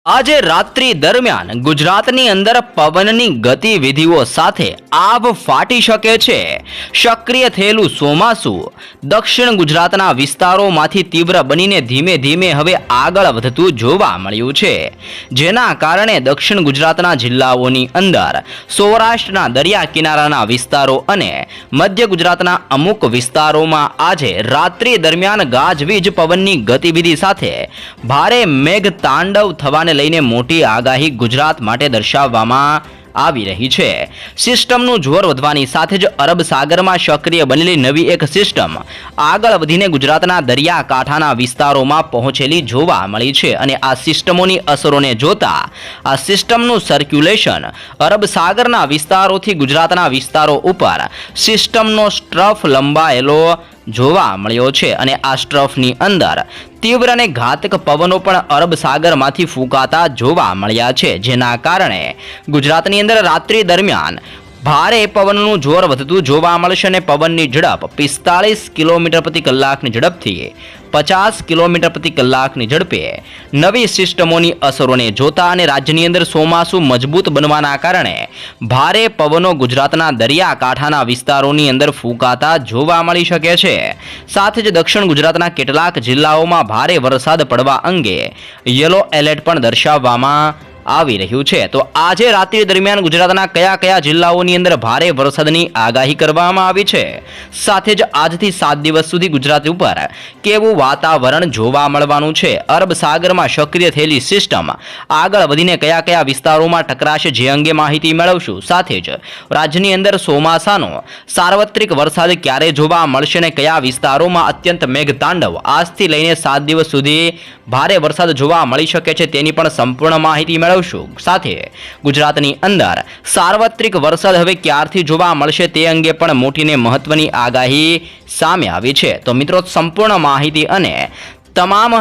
આજે રાત્રિ દરમિયાન ગુજરાતની અંદર પવનની ગતિવિધિઓ સાથે આભ ફાટી શકે છે. સક્રિય થયેલું ચોમાસું દક્ષિણ ગુજરાતના વિસ્તારોમાંથી તીવ્ર બનીને ધીમે ધીમે હવે આગળ વધતું જોવા મળ્યું છે, જેના કારણે દક્ષિણ ગુજરાતના જિલ્લાઓની અંદર સૌરાષ્ટ્રના દરિયા કિનારાના વિસ્તારો અને મધ્ય ગુજરાતના અમુક વિસ્તારોમાં આજે રાત્રિ દરમિયાન ગાજવીજ પવનની ગતિવિધિ સાથે ભારે મેઘ તાંડવ થવાને લઈને મોટી આગાહી ગુજરાત માટે દર્શાવવામાં આવી રહી છે. સિસ્ટમનું જોર વધવાની સાથે જ અરબ સાગરમાં સક્રિય બનેલી નવી એક સિસ્ટમ આગળ વધીને ગુજરાતના દરિયાકાંઠાના વિસ્તારોમાં પહોંચેલી જોવા મળી છે અને આ સિસ્ટમોની અસરોને જોતા આ સિસ્ટમનું સર્ક્યુલેશન અરબ સાગરના વિસ્તારોથી ગુજરાતના વિસ્તારો ઉપર સિસ્ટમનો સ્ટ્રફ લંબાયેલો જોવા મળ્યો છે અને આ સ્ટ્રફની અંદર તીવ્ર અને ઘાતક પવનો પણ અરબ સાગરમાંથી ફૂંકાતા જોવા મળ્યા છે, જેના કારણે ગુજરાતની અંદર રાત્રિ દરમિયાન ભારે પવનનું જોર વધતું જોવા મળશે અને પવનની ઝડપ 45 કિલોમીટર પ્રતિ કલાકની ઝડપથી 50 કિલોમીટર પ્રતિ કલાકની ઝડપે નવી સિસ્ટમોની અસરોને જોતા અને રાજ્યની અંદર ચોમાસું મજબૂત બનવાના કારણે ભારે પવનો ગુજરાતના દરિયાકાંઠાના વિસ્તારોની અંદર ફૂંકાતા જોવા મળી શકે છે. સાથે જ દક્ષિણ ગુજરાતના કેટલાક જિલ્લાઓમાં ભારે વરસાદ પડવા અંગે યલો એલર્ટ પણ દર્શાવવામાં આવી રહ્યું છે. તો આજે રાત્રિ દરમિયાન ગુજરાતના કયા કયા જિલ્લાઓની અંદર ભારે વરસાદની આગાહી કરવામાં આવી છે, સાથે જ આજથી 7 દિવસ સુધી ગુજરાત ઉપર કેવું વાતાવરણ જોવા મળવાનું છે, અરબ સાગરમાં સક્રિય થયેલી સિસ્ટમ આગળ વધીને કયા કયા વિસ્તારોમાં ટકરાશે, જે અંગે માહિતી મેળવશું. સાથે જ રાજ્યની અંદર ચોમાસાનો સાર્વત્રિક વરસાદ ક્યારે જોવા મળશે અને કયા વિસ્તારોમાં અત્યંત મેઘતાંડવ આજથી લઈને 7 દિવસ સુધી ભારે વરસાદ જોવા મળી શકે છે તેની પણ સંપૂર્ણ માહિતી મેળવશું. સાથે ગુજરાતની અંદર સાર્વત્રિક વરસાદ હવે ક્યારથી જોવા મળશે તે અંગે પણ મોટીને મહત્વની આગાહી સામે આવી છે. તો મિત્રો, સંપૂર્ણ માહિતી અને તમામ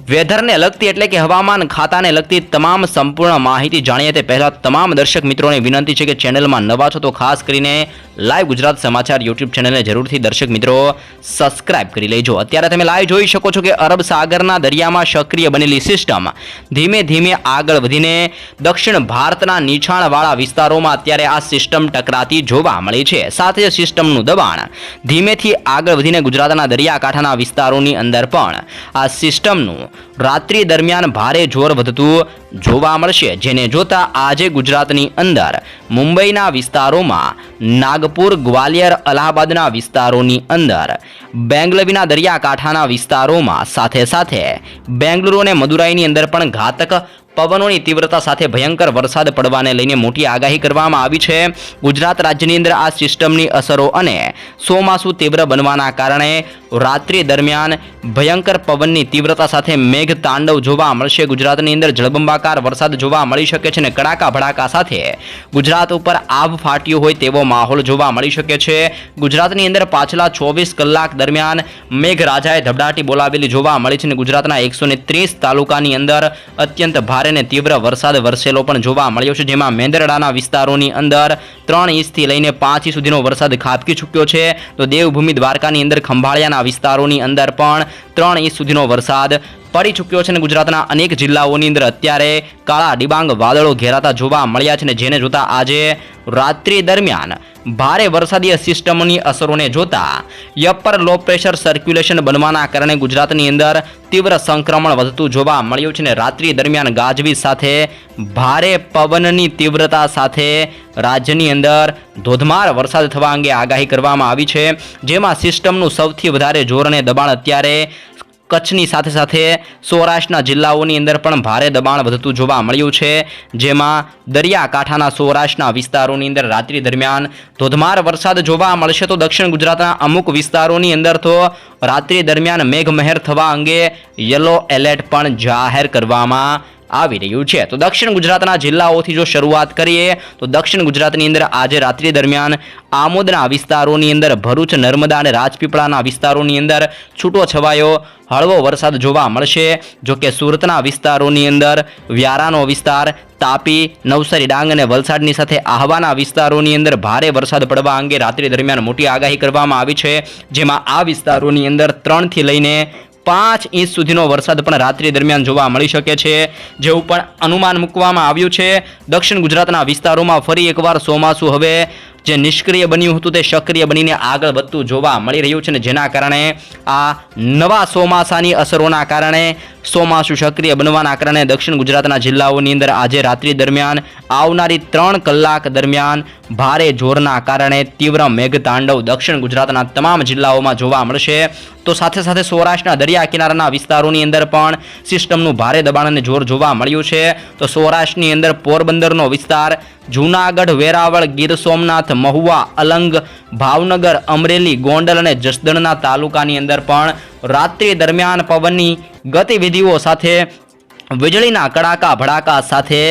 વેધરને લગતી એટલે કે હવામાન ખાતાને લગતી તમામ સંપૂર્ણ માહિતી જાણીએ તે પહેલા તમામ દર્શક મિત્રોને વિનંતી છે કે ચેનલમાં નવા છો તો ખાસ કરીને લાઈવ ગુજરાત સમાચાર યુટ્યુબ ચેનલને જરૂરથી દર્શક મિત્રો સબસ્ક્રાઇબ કરી લેજો. અત્યારે તમે લાઈવ જોઈ શકો છો કે અરબ સાગરના દરિયામાં સક્રિય બનેલી સિસ્ટમ ધીમે ધીમે આગળ વધીને દક્ષિણ ભારતના નીચાણવાળા વિસ્તારોમાં અત્યારે આ સિસ્ટમ ટકરાતી જોવા મળી છે. સાથે જ સિસ્ટમનું દબાણ ધીમેથી આગળ વધીને ગુજરાતના દરિયાકાંઠાના વિસ્તારોની અંદર પણ આ સિસ્ટમનું રાત્રિ દરમિયાન ભારે જોર વધતું જોવા મળશે, જેને જોતા આજે ગુજરાતની અંદર મુંબઈના વિસ્તારોમાં, નાગપુર, ગ્વાલિયર, અલ્હાબાદના વિસ્તારોની અંદર, બેંગલવીના દરિયાકાંઠાના વિસ્તારોમાં, સાથે સાથે બેંગલુરુ અને મદુરાઈની અંદર પણ ઘાતક પવનોની તીવ્રતા સાથે ભયંકર વરસાદ પડવાને લઈને મોટી આગાહી કરવામાં આવી છે. ગુજરાત રાજ્યની અંદર આ સિસ્ટમની અસરો અને ચોમાસું તીવ્ર બનવાના કારણે રાત્રિ દરમિયાન ભયંકર પવનની તીવ્રતા સાથે મેઘ તાંડવ જોવા મળશે. ગુજરાતની અંદર જળબંબાકાર વરસાદ જોવા મળી શકે છે અને કડાકા ભડાકા સાથે ગુજરાત ઉપર આભ ફાટ્યો હોય તેવો માહોલ જોવા મળી શકે છે. ગુજરાતની અંદર પાછલા 24 કલાક દરમિયાન મેઘરાજાએ ધબડાટી બોલાવેલી જોવા મળી છે અને ગુજરાતના 130 તાલુકાની અંદર અત્યંત ભારે અને તીવ્ર વરસાદ વરસેલો પણ જોવા મળ્યો છે, જેમાં મેંદરડાના વિસ્તારોની અંદર 3 ઇંચથી લઈને 5 ઇંચ સુધીનો વરસાદ ખાબકી ચૂક્યો છે. તો દેવભૂમિ દ્વારકાની અંદર ખંભાળિયાના વિસ્તારોની અંદર પણ 3 ઇંચ સુધીનો વરસાદ પડી ચૂક્યો છે અને ગુજરાતના અનેક જિલ્લાઓની અંદર અત્યારે કાળા ડિબાંગ વાદળો ઘેરાતા જોવા મળ્યા છે અને જેને જોતા આજે રાત્રિ દરમિયાન ભારે વરસાદીય સિસ્ટમની અસરોને જોતા અપર લો પ્રેશર સર્ક્યુલેશન બનવાના કારણે ગુજરાતની અંદર તીવ્ર સંક્રમણ વધતું જોવા મળ્યું છે અને રાત્રિ દરમિયાન ગાજવીજ સાથે ભારે પવનની તીવ્રતા સાથે રાજ્યની અંદર ધોધમાર વરસાદ થવા અંગે આગાહી કરવામાં આવી છે, જેમાં સિસ્ટમનું સૌથી વધારે જોર અને દબાણ અત્યારે કચ્છની સાથે સાથે સૌરાષ્ટ્રના જિલ્લાઓની અંદર પણ ભારે દબાણ વધતું જોવા મળ્યું છે, જેમાં દરિયાકાંઠાના સૌરાષ્ટ્રના વિસ્તારોની અંદર રાત્રિ દરમિયાન ધોધમાર વરસાદ જોવા મળશે. તો દક્ષિણ ગુજરાતના અમુક વિસ્તારોની અંદર તો રાત્રિ દરમિયાન મેઘમહેર થવા અંગે યલો એલર્ટ પણ જાહેર કરવામાં આવી રહ્યું છે. તો દક્ષિણ ગુજરાતના જિલ્લાઓથી જો શરૂઆત કરીએ તો દક્ષિણ ગુજરાતની અંદર આજે રાત્રિ દરમિયાન આમોદના વિસ્તારોની અંદર, ભરૂચ, નર્મદા અને રાજપીપળાના વિસ્તારોની અંદર છૂટો છવાયો હળવો વરસાદ જોવા મળશે. જો કે સુરતના વિસ્તારોની અંદર, વ્યારાનો વિસ્તાર, તાપી, નવસારી, ડાંગ અને વલસાડની સાથે આહવાના વિસ્તારોની અંદર ભારે વરસાદ પડવા અંગે રાત્રિ દરમિયાન મોટી આગાહી કરવામાં આવી છે, જેમાં આ વિસ્તારોની અંદર 3 થી લઈને 5 ઇંચ સુધીનો વરસાદ પણ રાત્રિ દરમિયાન જોવા મળી શકે છે, જેવું પણ અનુમાન મૂકવામાં આવ્યું છે. દક્ષિણ ગુજરાતના વિસ્તારોમાં ફરી એકવાર ચોમાસું હવે જે નિષ્ક્રિય બન્યું હતું તે સક્રિય બનીને આગળ વધતું જોવા મળી રહ્યું છે, ને જેના કારણે આ નવા ચોમાસાની અસરોના કારણે ચોમાસું સક્રિય બનવાના કારણે દક્ષિણ ગુજરાતના જિલ્લાઓની અંદર આજે રાત્રિ દરમિયાન આવનારી 3 કલાક દરમિયાન ભારે જોરના કારણે તીવ્ર મેઘતાંડવ દક્ષિણ ગુજરાતના તમામ જિલ્લાઓમાં જોવા મળશે. તો સાથે સાથે સૌરાષ્ટ્રના દરિયા કિનારાના વિસ્તારોની અંદર પણ સિસ્ટમનું ભારે દબાણ અને જોર જોવા મળ્યું છે. તો સૌરાષ્ટ્રની અંદર પોરબંદરનો વિસ્તાર, જૂનાગઢ, વેરાવળ, ગીર સોમનાથ, મહુવા, અલંગ, ભાવનગર, અમરેલી, ગોંડલ અને જસદણના તાલુકાની અંદર પણ રાત્રિ દરમિયાન પવનની ગતિવિધિઓ સાથે વીજળીના કડાકા ભડાકા સાથે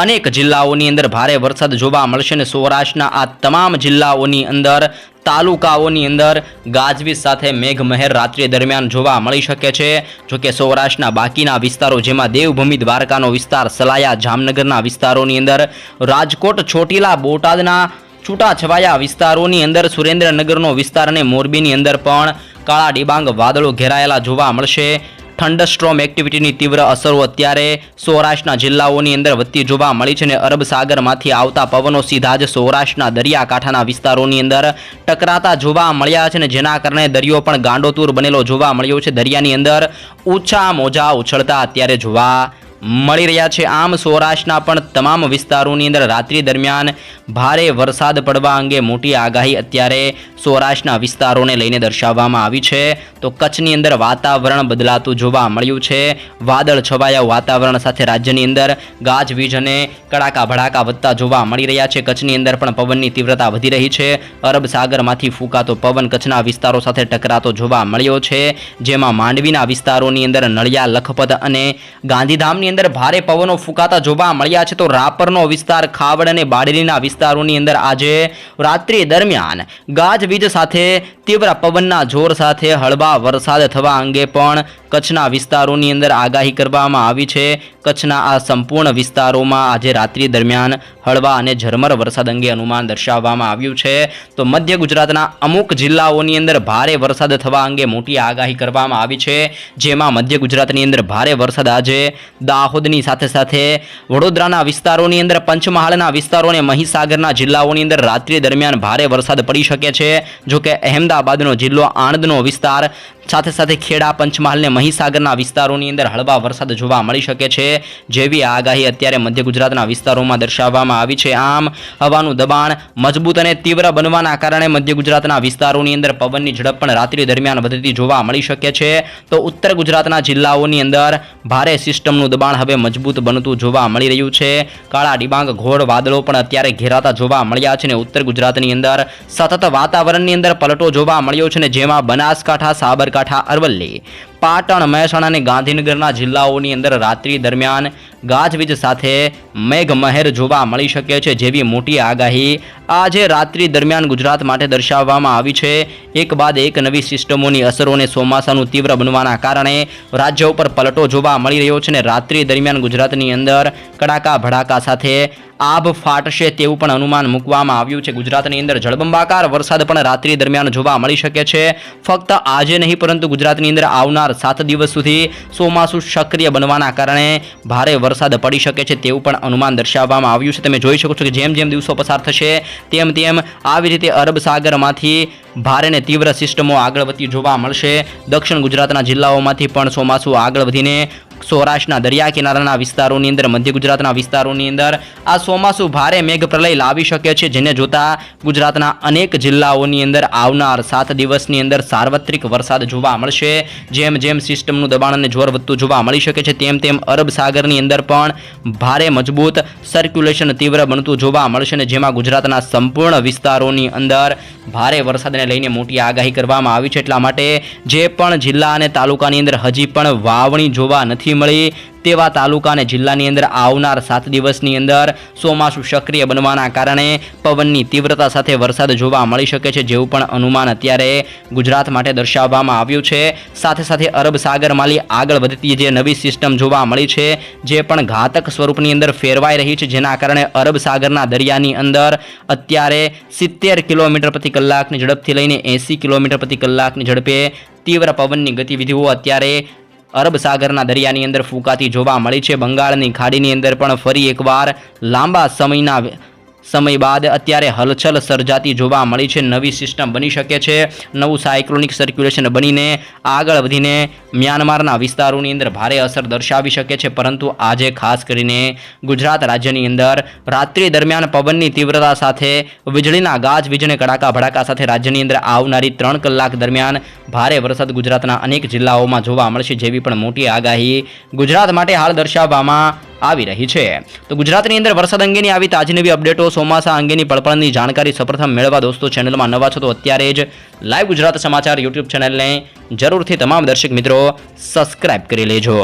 અનેક જિલ્લાઓની અંદર ભારે વરસાદ જોવા મળશે અને સૌરાષ્ટ્રના આ તમામ જિલ્લાઓની અંદર તાલુકાઓની અંદર ગાજવીજ સાથે મેઘમહેર રાત્રિ દરમિયાન જોવા મળી શકે છે. જોકે સૌરાષ્ટ્રના બાકીના વિસ્તારો જેમાં દેવભૂમિ દ્વારકાનો વિસ્તાર, સલાયા, જામનગરના વિસ્તારોની અંદર, રાજકોટ, ચોટીલા, બોટાદના છૂટાછવાયા વિસ્તારોની અંદર, સુરેન્દ્રનગરનો વિસ્તાર અને મોરબીની અંદર પણ કાળા ડિબાંગ વાદળો ઘેરાયેલા જોવા મળશે. થંડરસ્ટ્રોમ એક્ટિવિટીની તીવ્ર અસરો અત્યારે સૌરાષ્ટ્રના જિલ્લાઓની અંદર વધતી જોવા મળી છે અને અરબ સાગરમાંથી આવતા પવનો સીધા જ સૌરાષ્ટ્રના દરિયાકાંઠાના વિસ્તારોની અંદર ટકરાતા જોવા મળ્યા છે અને જેના કારણે દરિયો પણ ગાંડોતુર બનેલો જોવા મળ્યો છે. દરિયાની અંદર ઊંચા મોજા ઉછળતા અત્યારે જોવા મળી રહ્યા છે. આમ સૌરાષ્ટ્રના પણ તમામ વિસ્તારોની અંદર રાત્રિ દરમિયાન ભારે વરસાદ પડવા અંગે મોટી આગાહી અત્યારે સૌરાષ્ટ્રના વિસ્તારોને લઈને દર્શાવવામાં આવી છે. તો કચ્છની અંદર વાતાવરણ બદલાતું જોવા મળ્યું છે. વાદળ છવાયા વાતાવરણ સાથે રાજ્યની અંદર ગાજવીજ અને કડાકા ભડાકા વધતા જોવા મળી રહ્યા છે. કચ્છની અંદર પણ પવનની તીવ્રતા વધી રહી છે. અરબ સાગરમાંથી ફૂંકાતો પવન કચ્છના વિસ્તારો સાથે ટકરાતો જોવા મળ્યો છે, જેમાં માંડવીના વિસ્તારોની અંદર નળિયા, લખપત અને ગાંધીધામની અંદર ભારે પવનો ફૂંકાતા જોવા મળ્યા છે. તો રાપરનો વિસ્તાર, ખાવડ અને બારડોલીના વિસ્તારોની અંદર આજે રાત્રિ દરમિયાન ગાજવીજ સાથે તીવ્ર પવનના જોર સાથે હળવા વરસાદ થવા અંગે પણ કચ્છના વિસ્તારોની અંદર આગાહી કરવામાં આવી છે. કચ્છના આ સંપૂર્ણ વિસ્તારોમાં આજે રાત્રિ દરમિયાન હળવા અને ઝરમર વરસાદ અંગે અનુમાન દર્શાવવામાં આવ્યું છે. તો મધ્ય ગુજરાતના અમુક જિલ્લાઓની અંદર ભારે વરસાદ થવા અંગે મોટી આગાહી કરવામાં આવી છે, જેમાં મધ્ય ગુજરાતની અંદર ભારે વરસાદ આજે દાહોદની સાથે સાથે વડોદરાના વિસ્તારોની અંદર, પંચમહાલના વિસ્તારો અને મહીસાગરના જિલ્લાઓની અંદર રાત્રિ દરમિયાન ભારે વરસાદ પડી શકે છે. જોકે અહેમદાબાદનો જિલ્લો, આણંદનો વિસ્તાર, સાથે સાથે ખેડા, પંચમહાલ અને મહીસાગરના વિસ્તારોની અંદર હળવા વરસાદ જોવા મળી શકે છે, જેવી આગાહી અત્યારે મધ્ય ગુજરાતના વિસ્તારોમાં દર્શાવવામાં આવી છે. આમ હવાનું દબાણ મજબૂત અને તીવ્ર બનવાના કારણે મધ્ય ગુજરાતના વિસ્તારોની અંદર પવનની ઝડપ પણ રાત્રિ દરમિયાન વધતી જોવા મળી શકે છે. તો ઉત્તર ગુજરાતના જિલ્લાઓની અંદર ભારે સિસ્ટમનું દબાણ હવે મજબૂત બનતું જોવા મળી રહ્યું છે. કાળા ડિબાંગ ઘોર વાદળો પણ અત્યારે ઘેરાતા જોવા મળ્યા છે અને ઉત્તર ગુજરાતની અંદર સતત વાતાવરણની અંદર પલટો જોવા મળ્યો છે, ને જેમાં બનાસકાંઠા, સાબરકાંઠા, અરવલ્લી, પાટણ, મહેસાણા અને ગાંધીનગરના જિલ્લાઓની અંદર રાત્રિ દરમિયાન ગાજવીજ સાથે મેઘમહેર જોવા મળી શકે છે, જેવી મોટી આગાહી આજે રાત્રિ દરમિયાન ગુજરાત માટે દર્શાવવામાં આવી છે. એક બાદ એક નવી સિસ્ટમોની અસરોને ચોમાસાનું તીવ્ર બનવાના કારણે રાજ્ય ઉપર પલટો જોવા મળી રહ્યો છે અને રાત્રિ દરમિયાન ગુજરાતની અંદર કડાકા ભડાકા સાથે આભ ફાટશે તેવું પણ અનુમાન મૂકવામાં આવ્યું છે. ગુજરાતની અંદર જળબંબાકાર વરસાદ પણ રાત્રિ દરમિયાન જોવા મળી શકે છે. ફક્ત આજે નહીં પરંતુ ગુજરાતની અંદર આવનાર 7 દિવસ સુધી ચોમાસું સક્રિય બનવાના કારણે ભારે વરસાદ પડી શકે છે તેવું પણ અનુમાન દર્શાવવામાં આવ્યું છે. તમે જોઈ શકો છો કે જેમ જેમ દિવસો પસાર થશે તેમ તેમ આવી રીતે અરબ સાગરમાંથી ભારે અને તીવ્ર સિસ્ટમો આગળ વધતી જોવા મળશે. દક્ષિણ ગુજરાતના જિલ્લાઓમાંથી પણ ચોમાસું આગળ વધીને સૌરાષ્ટ્રના દરિયા કિનારાના વિસ્તારોની અંદર, મધ્ય ગુજરાતના વિસ્તારોની અંદર આ ચોમાસું ભારે મેઘ પ્રલય લાવી શકે છે, જેને જોતા ગુજરાતના અનેક જિલ્લાઓની અંદર આવનાર 7 દિવસની અંદર સાર્વત્રિક વરસાદ જોવા મળશે. જેમ જેમ સિસ્ટમનું દબાણ અને જોર વધતું જોવા મળી શકે છે તેમ તેમ અરબ સાગરની અંદર પણ ભારે મજબૂત સર્ક્યુલેશન તીવ્ર બનતું જોવા મળશે અને જેમાં ગુજરાતના સંપૂર્ણ વિસ્તારોની અંદર ભારે વરસાદને લઈને મોટી આગાહી કરવામાં આવી છે. એટલા માટે જે પણ જિલ્લા અને તાલુકાની અંદર હજી પણ વાવણી જોવા નથી નથી મળી તેવા તાલુકા અને જિલ્લાની અંદર આવનાર 7 દિવસની અંદર ચોમાસું સક્રિય બનવાના કારણે પવનની તીવ્રતા સાથે વરસાદ જોવા મળી શકે છે, જેવું પણ અનુમાન અત્યારે ગુજરાત માટે દર્શાવવામાં આવ્યું છે। સાથે સાથે અરબ સાગરમાંથી આગળ વધતી જે નવી સિસ્ટમ જોવા મળી છે, જે પણ ઘાતક સ્વરૂપની અંદર ફેરવાઈ રહી છે, જેના કારણે અરબ સાગરના દરિયાની અંદર અત્યારે 70 કિલોમીટર પ્રતિ કલાકની ઝડપથી લઈને 80 કિલોમીટર પ્રતિ કલાકની ઝડપે તીવ્ર પવનની ગતિવિધિઓ અત્યારે અરબ સાગરના દરિયાની અંદર ફૂંકાતી જોવા મળી છે। બંગાળની ખાડીની અંદર પણ ફરી એકવાર લાંબા સમય બાદ અત્યારે હલચલ સર્જાતી જોવા મળી છે। નવી સિસ્ટમ બની શકે છે, નવું સાયક્લોનિક સર્ક્યુલેશન બનીને આગળ વધીને મ્યાનમારના વિસ્તારોની અંદર ભારે અસર દર્શાવી શકે છે। પરંતુ આજે ખાસ કરીને ગુજરાત રાજ્યની અંદર રાત્રિ દરમિયાન પવનની તીવ્રતા સાથે વીજળીના ગાજવીજ અને કડાકા ભડાકા સાથે રાજ્યની અંદર આવનારી 3 કલાક દરમિયાન ભારે વરસાદ ગુજરાતના અનેક જિલ્લાઓમાં જોવા મળશે, જેવી પણ મોટી આગાહી ગુજરાત માટે હાલ દર્શાવવામાં આવી રહી છે। તો ગુજરાતની અંદર વરસાદ અંગેની આવી તાજી નવી અપડેટો, ચોમાસા અંગેની પળપળની જાણકારી સૌપ્રથમ મેળવવા દોસ્તો ચેનલમાં નવા છો તો અત્યારે જ લાઈવ ગુજરાત સમાચાર યુટ્યુબ ચેનલને જરૂરથી તમામ દર્શક મિત્રો સબસ્ક્રાઇબ કરી લેજો।